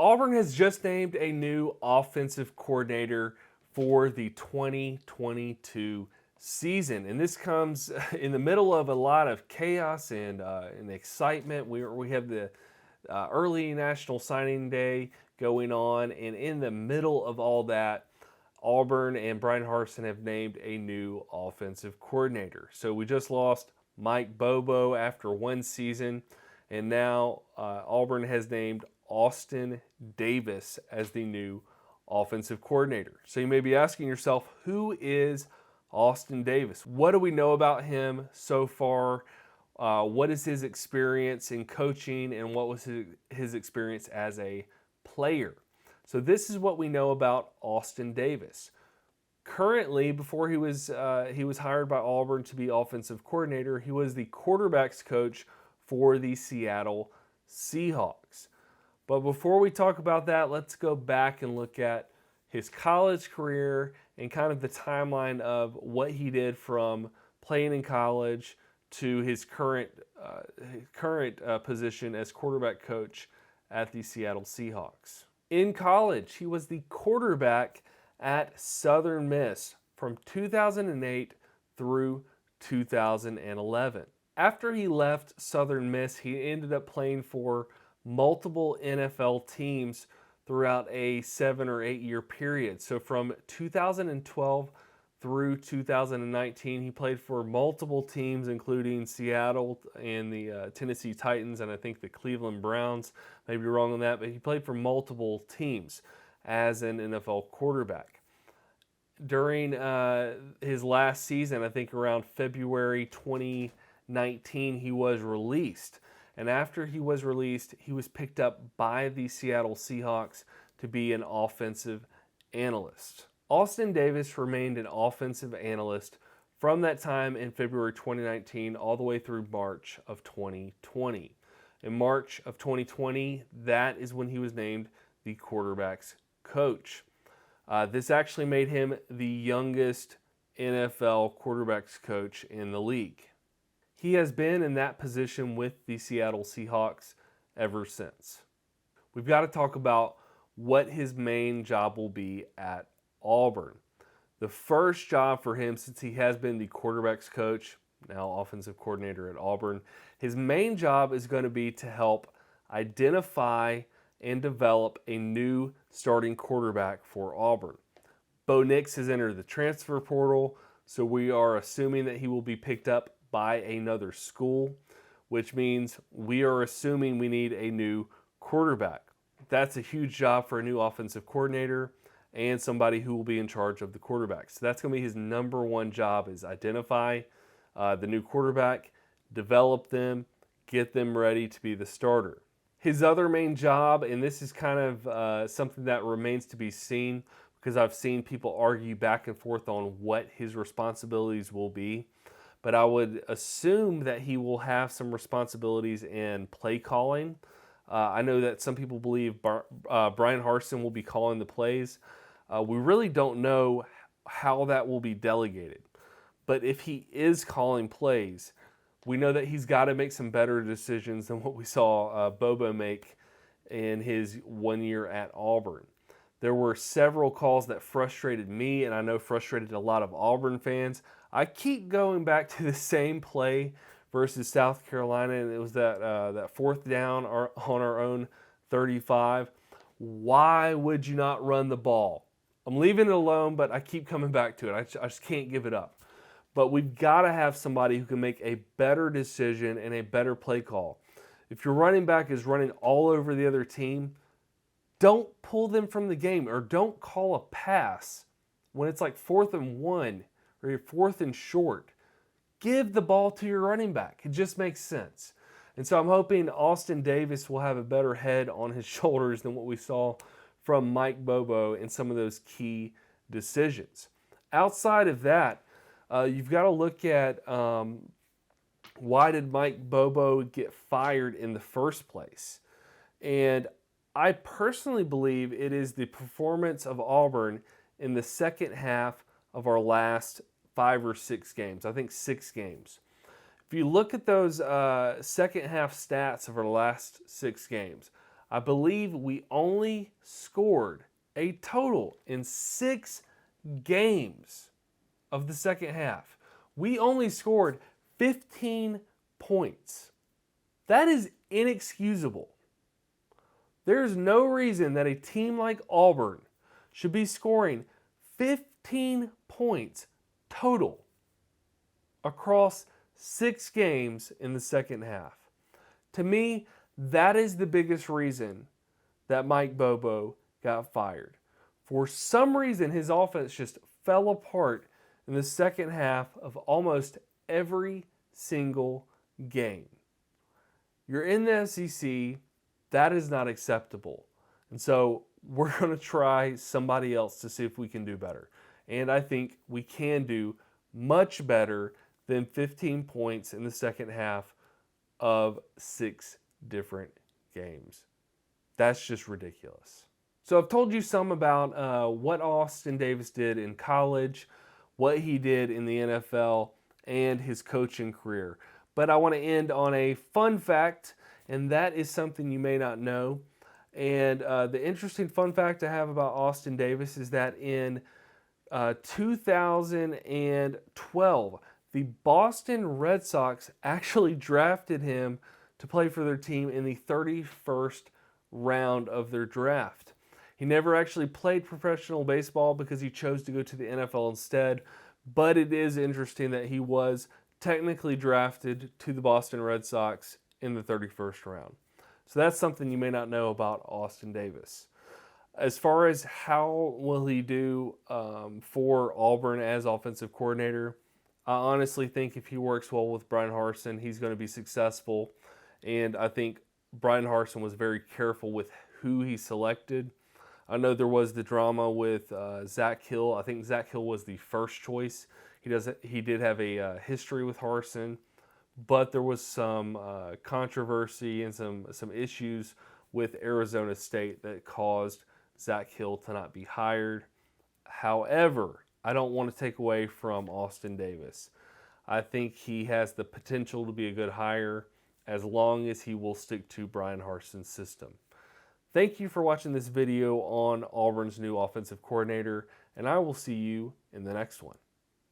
Auburn has just named a new offensive coordinator for the 2022 season, and this comes in the middle of a lot of chaos and excitement. We have the early National Signing Day going on, and in the middle of all that, Auburn and Brian Harsin have named a new offensive coordinator. So we just lost Mike Bobo after one season, and now Auburn has named Austin Davis as the new offensive coordinator. So you may be asking yourself, who is Austin Davis? What do we know about him so far? What is his experience in coaching, and what was his experience as a player? So this is what we know about Austin Davis. Currently, before he was hired by Auburn to be offensive coordinator, he was the quarterbacks coach for the Seattle Seahawks. But before we talk about that, let's go back and look at his college career and kind of the timeline of what he did from playing in college to his current position as quarterback coach at the Seattle Seahawks. In college, he was the quarterback at Southern Miss from 2008 through 2011. After he left Southern Miss, he ended up playing for multiple NFL teams throughout a 7 or 8 year period. So from 2012 through 2019, he played for multiple teams, including Seattle and the Tennessee Titans, and I think the Cleveland Browns. May be wrong on that, but he played for multiple teams as an NFL quarterback. During his last season, I think around February 2019, he was released. And after he was released, he was picked up by the Seattle Seahawks to be an offensive analyst. Austin Davis remained an offensive analyst from that time in February 2019 all the way through March of 2020. In March of 2020, that is when he was named the quarterback's coach. This actually made him the youngest NFL quarterback's coach in the league. He has been in that position with the Seattle Seahawks ever since. We've got to talk about what his main job will be at Auburn. The first job for him, since he has been the quarterback's coach, now offensive coordinator at Auburn, his main job is going to be to help identify and develop a new starting quarterback for Auburn. Bo Nix has entered the transfer portal, so we are assuming that he will be picked up by another school, which means we are assuming we need a new quarterback. That's a huge job for a new offensive coordinator and somebody who will be in charge of the quarterback. So that's going to be his number one job, is identify the new quarterback, develop them, get them ready to be the starter. His other main job, and this is kind of something that remains to be seen because I've seen people argue back and forth on what his responsibilities will be, but I would assume that he will have some responsibilities in play calling. I know that some people believe Brian Harsin will be calling the plays. We really don't know how that will be delegated. But if he is calling plays, we know that he's got to make some better decisions than what we saw Bobo make in his 1 year at Auburn. There were several calls that frustrated me, and I know frustrated a lot of Auburn fans. I keep going back to the same play versus South Carolina, and it was that fourth down on our own 35. Why would you not run the ball? I'm leaving it alone, but I keep coming back to it. I just can't give it up. But we've got to have somebody who can make a better decision and a better play call. If your running back is running all over the other team, don't pull them from the game, or don't call a pass when it's like 4th and 1 or you're 4th and short. Give the ball to your running back. It just makes sense. And so I'm hoping Austin Davis will have a better head on his shoulders than what we saw from Mike Bobo in some of those key decisions. Outside of that, you've got to look at why did Mike Bobo get fired in the first place? And I personally believe it is the performance of Auburn in the second half of our last 5 or 6 games. I think 6 games. If you look at those second half stats of our last 6 games, I believe we only scored a total in 6 games of the second half. We only scored 15 points. That is inexcusable. There's no reason that a team like Auburn should be scoring 15 points total across 6 games in the second half. To me, that is the biggest reason that Mike Bobo got fired. For some reason, his offense just fell apart in the second half of almost every single game. You're in the SEC, that is not acceptable. And so we're going to try somebody else to see if we can do better. And I think we can do much better than 15 points in the second half of 6 different games. That's just ridiculous. So I've told you some about what Austin Davis did in college, what he did in the NFL, and his coaching career. But I want to end on a fun fact, and that is something you may not know. And the interesting fun fact I have about Austin Davis is that in 2012, the Boston Red Sox actually drafted him to play for their team in the 31st round of their draft. He never actually played professional baseball because he chose to go to the NFL instead, but it is interesting that he was technically drafted to the Boston Red Sox in the 31st round. So that's something you may not know about Austin Davis. As far as how will he do for Auburn as offensive coordinator, I honestly think if he works well with Brian Harsin, he's going to be successful. And I think Brian Harsin was very careful with who he selected. I know there was the drama with Zach Hill. I think Zach Hill was the first choice. He did have a history with Harsin, but there was some controversy and some issues with Arizona State that caused Zach Hill to not be hired. However, I don't want to take away from Austin Davis. I think he has the potential to be a good hire as long as he will stick to Brian Harsin's system. Thank you for watching this video on Auburn's new offensive coordinator, and I will see you in the next one.